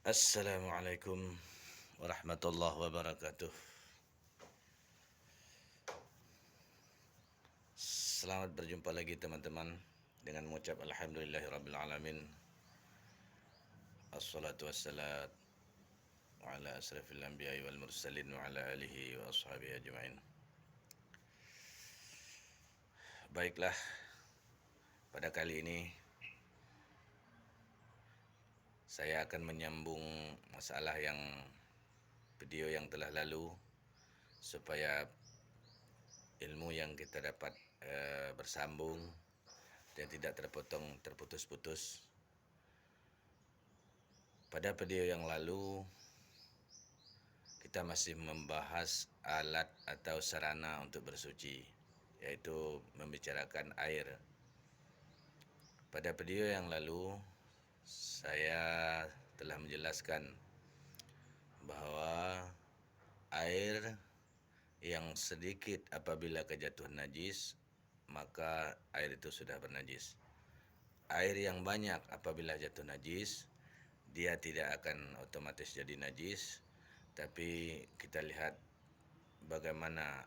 Assalamualaikum warahmatullahi wabarakatuh. Selamat berjumpa lagi teman-teman dengan mengucap alhamdulillahirabbil alamin. Assalatu wassalam ala asrafil anbiya'i wal mursalin wa ala alihi wa ashabihi ajma'in. Baiklah, pada kali ini saya akan menyambung masalah video yang telah lalu supaya ilmu yang kita dapat bersambung dan tidak terputus-putus. Pada video yang lalu kita masih membahas alat atau sarana untuk bersuci, yaitu membicarakan air. Pada video yang lalu saya telah menjelaskan bahwa air yang sedikit apabila kejatuhan najis, maka air itu sudah bernajis. Air yang banyak apabila jatuh najis, dia tidak akan otomatis jadi najis, tapi kita lihat bagaimana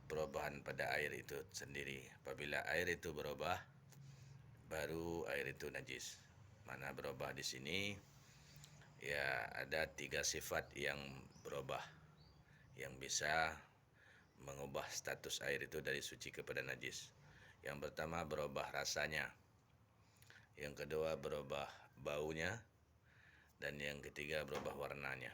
perubahan pada air itu sendiri. Apabila air itu berubah, baru air itu najis. Mana berubah di sini? Ya, ada 3 sifat yang berubah, yang bisa mengubah status air itu dari suci kepada najis. Yang pertama berubah rasanya, yang kedua berubah baunya, dan yang ketiga berubah warnanya.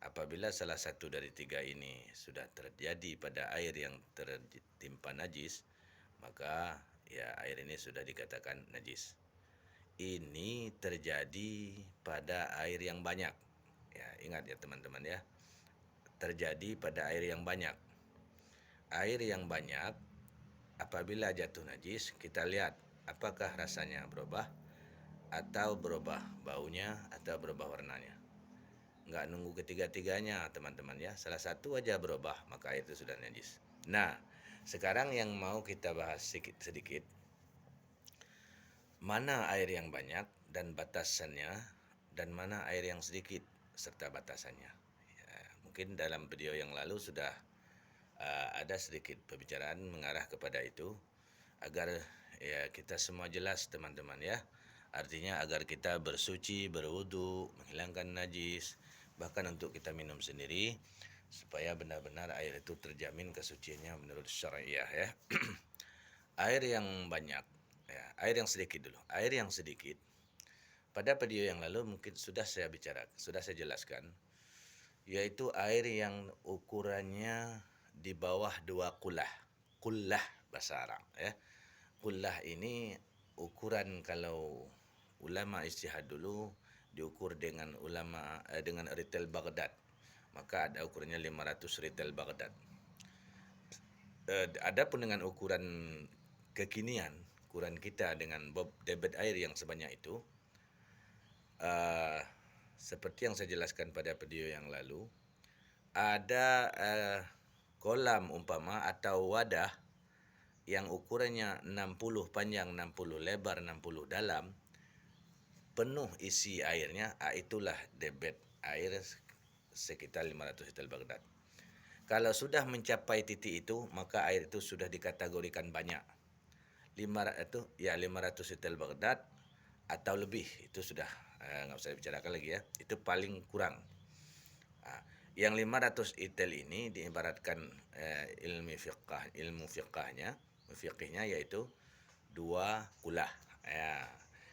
Apabila salah satu dari 3 ini sudah terjadi pada air yang tertimpa najis, maka ya air ini sudah dikatakan najis. Ini terjadi pada air yang banyak. Ya, ingat ya teman-teman ya. Terjadi pada air yang banyak. Air yang banyak apabila jatuh najis, kita lihat apakah rasanya berubah atau berubah baunya atau berubah warnanya. Nggak nunggu ketiga-tiganya teman-teman ya, salah satu aja berubah maka itu sudah najis. Nah, sekarang yang mau kita bahas sedikit, mana air yang banyak dan batasannya, dan mana air yang sedikit serta batasannya. Ya, mungkin dalam video yang lalu sudah ada sedikit pembicaraan mengarah kepada itu, agar ya kita semua jelas teman-teman ya. Artinya agar kita bersuci, berwudu, menghilangkan najis, bahkan untuk kita minum sendiri, supaya benar-benar air itu terjamin kesuciannya menurut syariah ya. Air yang banyak, ya, air yang sedikit dulu. Air yang sedikit, pada video yang lalu mungkin sudah saya jelaskan, yaitu air yang ukurannya di bawah 2 kullah. Kullah bahasa Arab ya. Kullah ini ukuran, kalau ulama ijtihad dulu diukur dengan dengan ritel Baghdad. Maka ada ukurannya 500 ritel Baghdad. Adapun dengan ukuran kekinian, ukuran kita dengan debit air yang sebanyak itu, seperti yang saya jelaskan pada video yang lalu, ada kolam umpama atau wadah yang ukurannya 60 panjang, 60 lebar, 60 dalam, penuh isi airnya, itulah debit air sekitar 500 litel Baghdad. Kalau sudah mencapai titik itu, maka air itu sudah dikategorikan banyak. 500 litel Baghdad atau lebih, itu sudah nggak usah dibicarakan lagi ya, itu paling kurang. Yang 500 itel ini diibaratkan ilmu fiqhnya yaitu 2 kulah. Ya.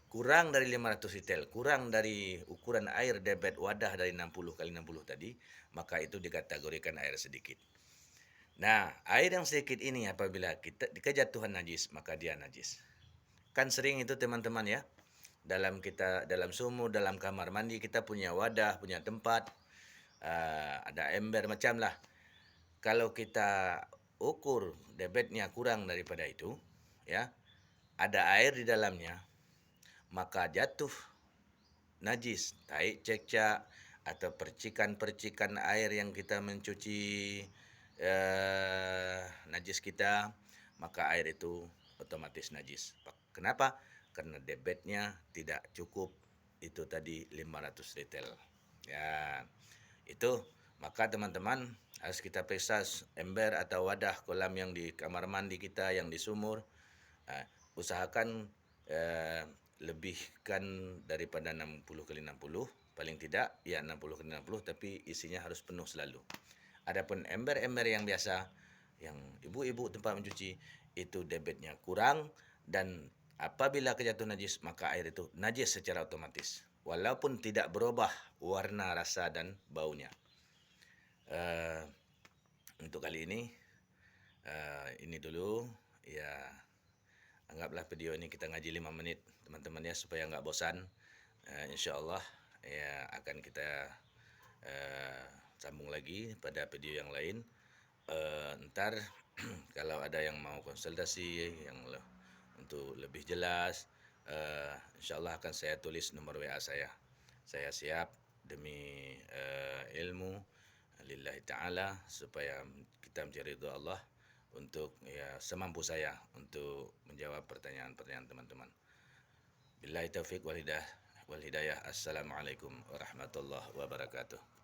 Kurang dari 500 itel, kurang dari ukuran air debit wadah dari 60 kali 60 tadi, maka itu dikategorikan air sedikit. Nah, air yang sedikit ini apabila kita kejatuhan najis, maka dia najis. Kan sering itu teman-teman ya. Dalam sumur, dalam kamar mandi kita punya wadah, punya tempat, ada ember macam lah. Kalau kita ukur debitnya kurang daripada itu, ya, ada air di dalamnya, maka jatuh najis, taik cecak atau percikan-percikan air yang kita mencuci najis kita, maka air itu otomatis najis. Kenapa? karena debitnya tidak cukup itu tadi 500 retail. Ya, itu maka teman-teman harus kita periksa ember atau wadah kolam yang di kamar mandi kita, yang di sumur. Usahakan lebihkan daripada 60 kali 60, paling tidak ya 60 kali 60, tapi isinya harus penuh selalu. Adapun ember-ember yang biasa, yang ibu-ibu tempat mencuci, itu debitnya kurang, dan apabila kejatuh najis maka air itu najis secara otomatis walaupun tidak berubah warna, rasa dan baunya. Untuk kali ini dulu ya, anggaplah video ini kita ngaji 5 menit teman-teman ya, supaya nggak bosan. InsyaAllah ya akan kita sambung lagi pada video yang lain. Ntar kalau ada yang mau konsultasi yang untuk lebih jelas, insyaallah akan saya tulis nomor WA saya. Saya siap demi ilmu lillahi ta'ala, supaya kita mencari ridha Allah untuk ya semampu saya untuk menjawab pertanyaan-pertanyaan teman-teman. Billahi taufiq wal hidayah. Assalamualaikum warahmatullahi wabarakatuh.